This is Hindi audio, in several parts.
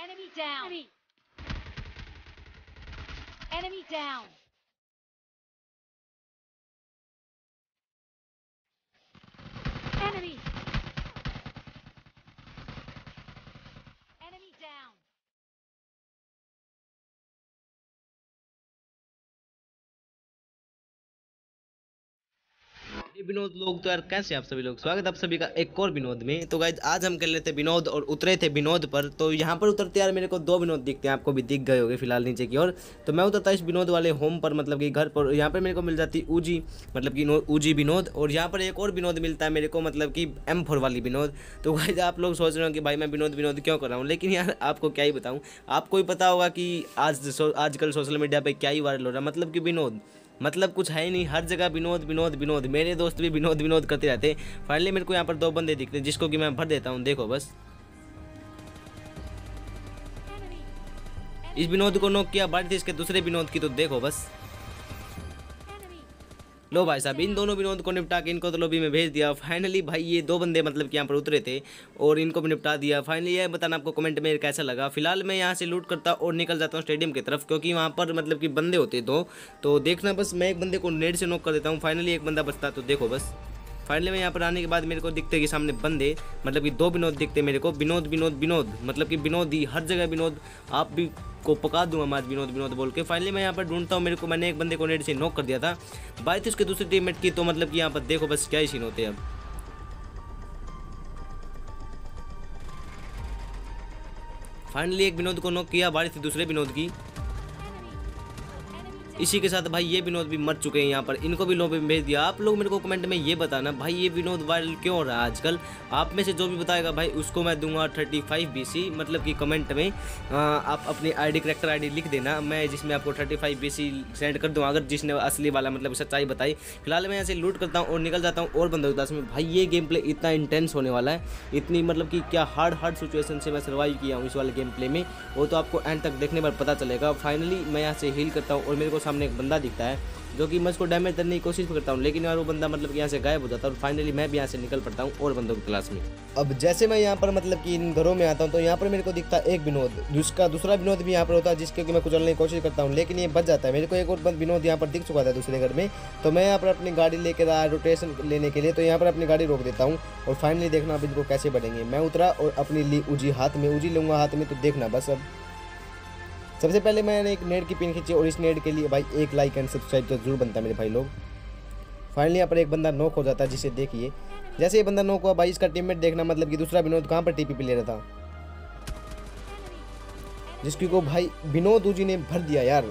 Enemy down. Enemy down. Enemy. Enemy down. ये विनोद लोग तो यार कैसे आप सभी लोग, स्वागत है आप सभी का एक और विनोद में। तो गाइज आज हम कर लेते विनोद और उतरे थे विनोद पर। तो यहाँ पर उतरते यार मेरे को दो विनोद दिखते हैं, आपको भी दिख गए होंगे फिलहाल नीचे की ओर। तो मैं उतरता इस विनोद वाले होम पर, मतलब कि घर पर। यहाँ पर मेरे को मिल जाती ऊजी, मतलब कि ऊजी विनोद। और यहाँ पर एक और विनोद मिलता है मेरे को, मतलब कि M4 वाली विनोद। तो गाइज आप लोग सोच रहे हो कि भाई मैं विनोद विनोद क्यों कर रहा हूँ, लेकिन यार आपको क्या ही बताऊँ। आपको ही पता होगा कि आजकल सोशल मीडिया पर क्या ही वायरल हो रहा है, मतलब कि विनोद, मतलब कुछ है ही नहीं, हर जगह विनोद विनोद विनोद। मेरे दोस्त भी विनोद विनोद करते रहते हैं। फाइनली मेरे को यहाँ पर दो बंदे दिखते हैं जिसको कि मैं भर देता हूँ। देखो बस, इस विनोद को नॉक किया, बारी थी इसके दूसरे विनोद की। तो देखो बस, लो भाई साहब इन दोनों विनोद को निपटा के इनको तो लॉबी में भेज दिया। फाइनली भाई ये दो बंदे मतलब कि यहाँ पर उतरे थे और इनको भी निपटा दिया। फाइनली ये बताना आपको कमेंट में कैसा लगा। फिलहाल मैं यहाँ से लूट करता और निकल जाता हूँ स्टेडियम की तरफ, क्योंकि वहाँ पर मतलब कि बंदे होते दो। तो देखना बस, मैं एक बंदे को नेट से नॉक कर देता हूँ। फाइनली एक बंदा बचता। तो देखो बस, फाइनली मैं यहाँ पर आने के बाद मेरे को दिखते कि सामने बंदे, मतलब कि दो विनोद दिखते मेरे को। विनोद विनोद विनोद, मतलब कि विनोद ही हर जगह विनोद। आप भी को पका दूंगा मैं आज विनोद विनोद बोल के। फाइनली मैं यहाँ पर ढूंढता हूँ, मेरे को मैंने एक बंदे को नेट से नॉक कर दिया था। बात थी उसके दूसरे टीममेट की। तो मतलब कि यहाँ पर देखो बस क्या ही सीन होते हैं। अब फाइनली एक विनोद को नॉक किया, बारी थी दूसरे विनोद की। इसी के साथ भाई ये विनोद भी मर चुके हैं यहाँ पर, इनको भी लॉबी में भेज दिया। आप लोग मेरे को कमेंट में ये बताना भाई ये विनोद वायरल क्यों हो रहा है आजकल। आप में से जो भी बताएगा भाई उसको मैं दूंगा 35 BC, मतलब कि कमेंट में आप अपनी आईडी करेक्टर आईडी लिख देना, मैं जिसमें आपको 35 BC सेंड कर दूँगा, अगर जिसने असली वाला मतलब सच्चाई बताई। फिलहाल मैं यहाँ से लूट करता हूँ और निकल जाता हूँ और बंदों के पास में। भाई ये गेम प्ले इतना इंटेंस होने वाला है, इतनी मतलब कि क्या हार्ड सिचुएशन से मैं सर्वाइव किया हूँ इस वाले गेम प्ले में, वो तो आपको एंड तक देखने पर पता चलेगा। फाइनली मैं यहाँ से हील करता हूँ और मेरे को सामने एक बंदा दिखता है जो कि मैं उसको डैमेज करने की कोशिश करता हूँ, लेकिन यार वो बंदा मतलब कि यहाँ से गायब हो जाता है। और फाइनली मैं भी यहाँ से निकल पड़ता हूँ और बंदों की क्लास में। अब जैसे मैं यहाँ पर मतलब कि इन घरों में आता हूँ तो यहाँ पर मेरे को दिखता है एक विनोद, जिसका दूसरा विनोद भी यहाँ पर होता है, जिसके कि मैं कुचलने की कोशिश करता हूँ, लेकिन ये बच जाता है। मेरे को एक और विनोद यहाँ पर दिख चुका था दूसरे घर में। तो मैं यहाँ पर अपनी गाड़ी लेकर आया रोटेशन लेने के लिए, तो यहाँ पर अपनी गाड़ी रोक देता हूँ। और फाइनली देखना अब इनको कैसे बढ़ेंगे। मैं उतरा और अपनी ली उजी हाथ में, उजी लूँगा हाथ में। तो देखना बस, अब सबसे पहले मैंने एक नेट की पिन खींची और इस नेट के लिए भाई एक लाइक एंड सब्सक्राइब तो जरूर बनता है मेरे भाई लोग। फाइनली यहाँ पर एक बंदा नॉक हो जाता है, जिसे देखिए जैसे ये बंदा नॉक हुआ भाई इसका टीममेट देखना, मतलब कि दूसरा विनोद कहाँ पर टीपी पे ले रहा था, जिसकी को भाई विनोद उजी ने भर दिया यार।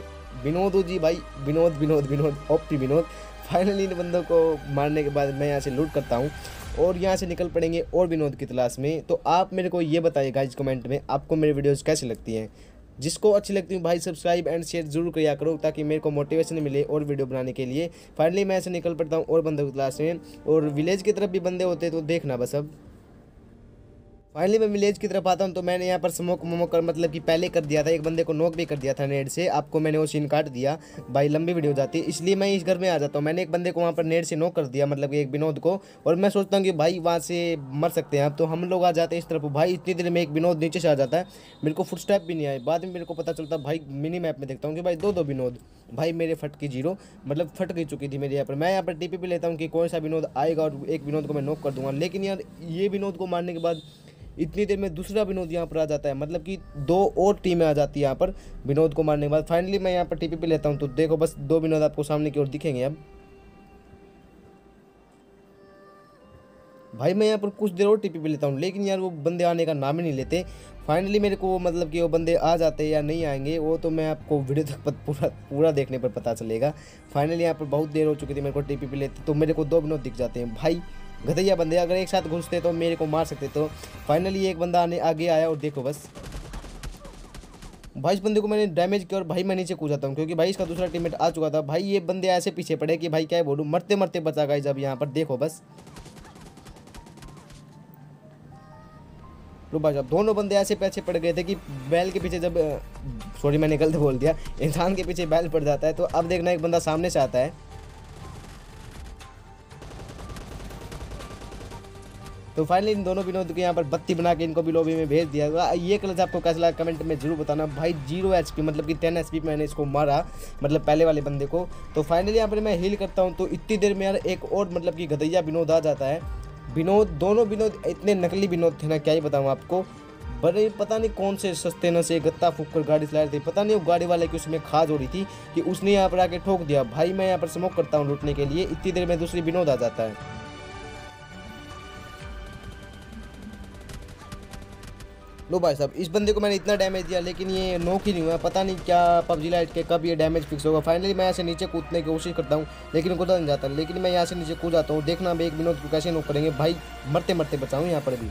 विनोद उजी भाई, Vinod Vinod Vinod OP Vinod. Finally in बंदों को मारने के बाद मैं यहाँ से लूट करता हूँ और यहाँ से निकल पड़ेंगे और विनोद की तलाश में। तो आप मेरे को ये बताइए गाइज कमेंट में आपको मेरी वीडियोज़ कैसी लगती हैं। जिसको अच्छी लगती है भाई सब्सक्राइब एंड शेयर जरूर किया करो, ताकि मेरे को मोटिवेशन मिले और वीडियो बनाने के लिए। फाइनली मैं ऐसे निकल पड़ता हूँ और बंदों की क्लास में, और विलेज की तरफ भी बंदे होते हैं तो देखना बस। अब फाइनली मैं विलेज की तरफ आता हूँ तो मैंने यहाँ पर स्मोक मोमोक कर मतलब कि पहले कर दिया था, एक बंदे को नॉक भी कर दिया था नेट से। आपको मैंने वो सीन काट दिया भाई, लंबी वीडियो जाती है, इसलिए मैं इस घर में आ जाता हूँ। मैंने एक बंदे को वहाँ पर नेट से नॉक कर दिया, मतलब कि एक विनोद को। और मैं सोचता हूँ कि भाई वहाँ से मर सकते हैं अब, तो हम लोग आ जाते हैं इस तरफ। भाई इतनी देर में एक विनोद नीचे से आ जाता है, मेरे को फुट स्टेप भी नहीं आए। बाद में मेरे को पता चलता भाई, मिनी मैप में देखता हूँ कि भाई दो विनोद। भाई मेरे फट की जीरो, मतलब फट गई चुकी थी मेरे यहाँ पर। मैं यहाँ पर टीपी पे लेता हूँ कि कौन सा विनोद आएगा और एक विनोद को मैं नॉक कर दूंगा, लेकिन यार ये विनोद को मारने के बाद इतनी देर में दूसरा विनोद यहाँ पर आ जाता है, मतलब कि दो और टीमें आ जाती है यहाँ पर विनोद को मारने के बाद। फाइनली मैं यहाँ पर टीपी पे लेता हूँ तो देखो बस दो विनोद आपको सामने की ओर दिखेंगे। अब भाई मैं यहाँ पर कुछ देर और टीपी पे लेता हूँ, लेकिन यार वो बंदे आने का नाम ही नहीं लेते। फाइनली मेरे को मतलब कि वो बंदे आ जाते हैं या नहीं आएंगे वो तो मैं आपको वीडियो तक पूरा देखने पर पता चलेगा। फाइनली यहाँ पर बहुत देर हो चुकी थी मेरे को टीपी पे लेते, तो मेरे को दो विनोद दिख जाते हैं। भाई गधैया बंदे अगर एक साथ घुसते तो मेरे को मार सकते। तो फाइनली एक बंदा आगे आया और देखो बस भाई इस बंदे को मैंने डैमेज किया और भाई मैं नीचे कूद जाता हूँ, क्योंकि भाई इसका दूसरा टीममेट आ चुका था। भाई ये बंदे ऐसे पीछे पड़े कि भाई क्या बोलूँ, मरते मरते बचा गाइस। अब यहाँ पर देखो बस, लो भाई साहब दोनों बंदे ऐसे पीछे पड़ गए थे कि बैल के पीछे, जब सॉरी मैंने गलत बोल दिया, इंसान के पीछे बैल पड़ जाता है। तो अब देखना एक बंदा सामने से आता है, तो फाइनली इन दोनों विनोद के यहाँ पर बत्ती बना के इनको भी लॉबी में भेज दिया गया। ये क्लच आपको कैसा लगा कमेंट में जरूर बताना भाई। 0 HP मतलब कि 10 HP मैंने इसको मारा, मतलब पहले वाले बंदे को। तो फाइनली यहाँ पर मैं हील करता हूँ, तो इतनी देर में यार एक और मतलब कि गधैया विनोद आ जाता है। विनोद, दोनों विनोद इतने नकली विनोद थे ना, क्या ही बताऊँ आपको। बड़े पता नहीं कौन से सस्ते न से गत्ता फूक कर गाड़ी चला रहे थे, पता नहीं वो गाड़ी वाले की उसमें खाज हो रही थी कि उसने यहाँ पर आके ठोक दिया। भाई मैं यहाँ पर स्मोक करता हूँ लूटने के लिए, इतनी देर में दूसरी विनोद आ जाता है। लो भाई साहब, इस बंदे को मैंने इतना डैमेज दिया लेकिन ये नॉक ही नहीं हुआ। पता नहीं क्या पबजी लाइट के कब ये डैमेज फिक्स होगा। फाइनली मैं यहाँ से नीचे कूदने की कोशिश करता हूँ लेकिन कूदा नहीं जाता। लेकिन मैं यहाँ से नीचे कूद जाता हूँ। देखना अब एक विनोद को कैसे नॉक करेंगे भाई, मरते मरते बचाऊँ यहाँ पर भी।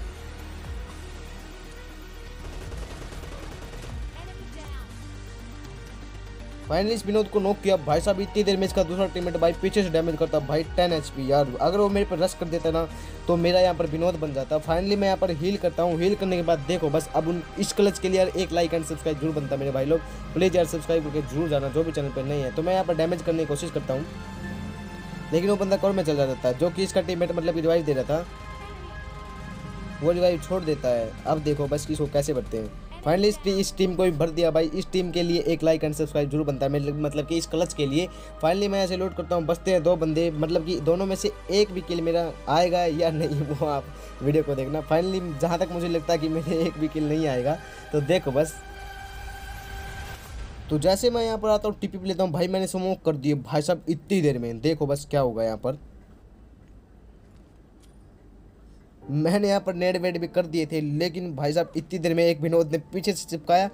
फाइनली इस विनोद को नॉक किया भाई साहब। इतनी देर में इसका दूसरा टीममेट भाई पीछे से डैमेज करता भाई 10 HP यार। अगर वो मेरे पर रश कर देता ना तो मेरा यहाँ पर विनोद बन जाता। फाइनली मैं यहाँ पर हील करता हूँ। हील करने के बाद देखो बस अब उन इस क्लच के लिए यार एक लाइक एंड सब्सक्राइब जरूर बनता मेरे भाई लोग। प्लीज़ यार सब्सक्राइब करके जरूर जाना जो भी चैनल पर नहीं है। तो मैं यहाँ पर डैमेज करने की कोशिश करता हूँ लेकिन वो बंदा कौन में चल जाता है, जो कि इसका टीममेट मतलब कि रिवाइव दे रहा था, वो रिवाइव छोड़ देता है। अब देखो बस इसको कैसे बढ़ते हैं। फाइनली इस टीम को भी भर दिया भाई। इस टीम के लिए एक लाइक एंड सब्सक्राइब जरूर बनता है मेरे, मतलब कि इस क्लच के लिए। फाइनली मैं ऐसे लोड करता हूँ, बचते हैं 2 बंदे, मतलब कि दोनों में से एक भी किल मेरा आएगा या नहीं वो आप वीडियो को देखना। फाइनली जहाँ तक मुझे लगता है कि मेरे एक भी किल नहीं आएगा, तो देखो बस। तो जैसे मैं यहाँ पर आता हूँ टीपी पे लेता हूँ भाई, मैंने स्मोक कर दिए भाई साहब इतनी देर में। देखो बस क्या होगा यहाँ पर। मैंने यहाँ पर नेड वेड भी कर दिए थे लेकिन भाई साहब इतनी देर में एक विनोद ने पीछे से चिपकाया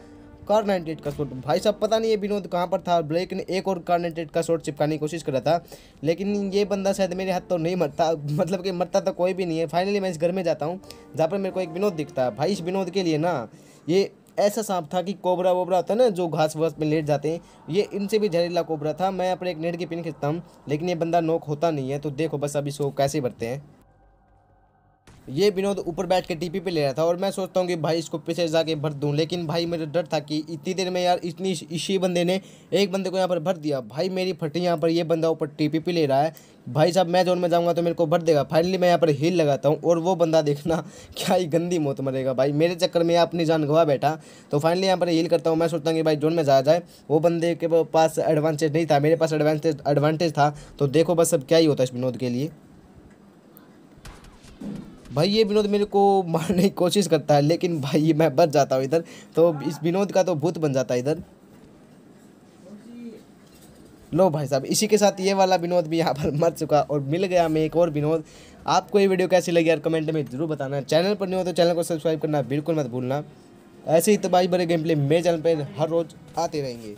कार 98 का शॉट। भाई साहब पता नहीं ये विनोद कहाँ पर था, लेकिन एक और कार 98 का शॉट चिपकाने की कोशिश कर रहा था लेकिन ये बंदा शायद मेरे हाथ तो नहीं मरता, मतलब कि मरता तो कोई भी नहीं है। फाइनली मैं इस घर में जाता हूँ जहाँ पर मेरे को एक विनोद दिखता है। भाई इस विनोद के लिए ना ये ऐसा सांप था कि कोबरा वोबरा होता है ना जो घास वास में लेट जाते हैं, ये इनसे भी जहरीला कोबरा था। मैं यहाँ पर एक नेट की पिन खींचता हूँ लेकिन ये बंदा नॉक होता नहीं है। तो देखो बस अभी इसको कैसे भरते हैं। ये विनोद ऊपर बैठ के टीपी पे ले रहा था और मैं सोचता हूँ कि भाई इसको पीछे जाके भर दूँ, लेकिन भाई मेरा डर था कि इतनी देर में यार इसी बंदे ने एक बंदे को यहाँ पर भर दिया। भाई मेरी फटी यहाँ पर, ये बंदा ऊपर टीपी पे ले रहा है। भाई साहब मैं जोन में जाऊँगा तो मेरे को भर देगा। फाइनली मैं यहाँ पर हील लगाता हूँ और वो बंदा देखना क्या ही गंदी मौत मरेगा भाई, मेरे चक्कर में अपनी जान गवा बैठा। तो फाइनली यहाँ पर हील करता हूँ। मैं सोचता हूँ कि भाई जोन में जाया जाए। वो बंदे के पास एडवांटेज नहीं था, मेरे पास एडवांटेज था। तो देखो बस अब क्या ही होता है इस विनोद के लिए। भाई ये विनोद मेरे को मारने की कोशिश करता है लेकिन भाई मैं बच जाता हूँ इधर। तो इस विनोद का तो भूत बन जाता है इधर। लो भाई साहब इसी के साथ ये वाला विनोद भी यहाँ पर मर चुका और मिल गया हमें एक और विनोद। आपको ये वीडियो कैसी लगी यार कमेंट में जरूर बताना। चैनल पर नहीं हो तो चैनल को सब्सक्राइब करना बिल्कुल मत भूलना। ऐसे ही तबाही भरे गेम प्ले मेरे चैनल पर हर रोज़ आते रहेंगे।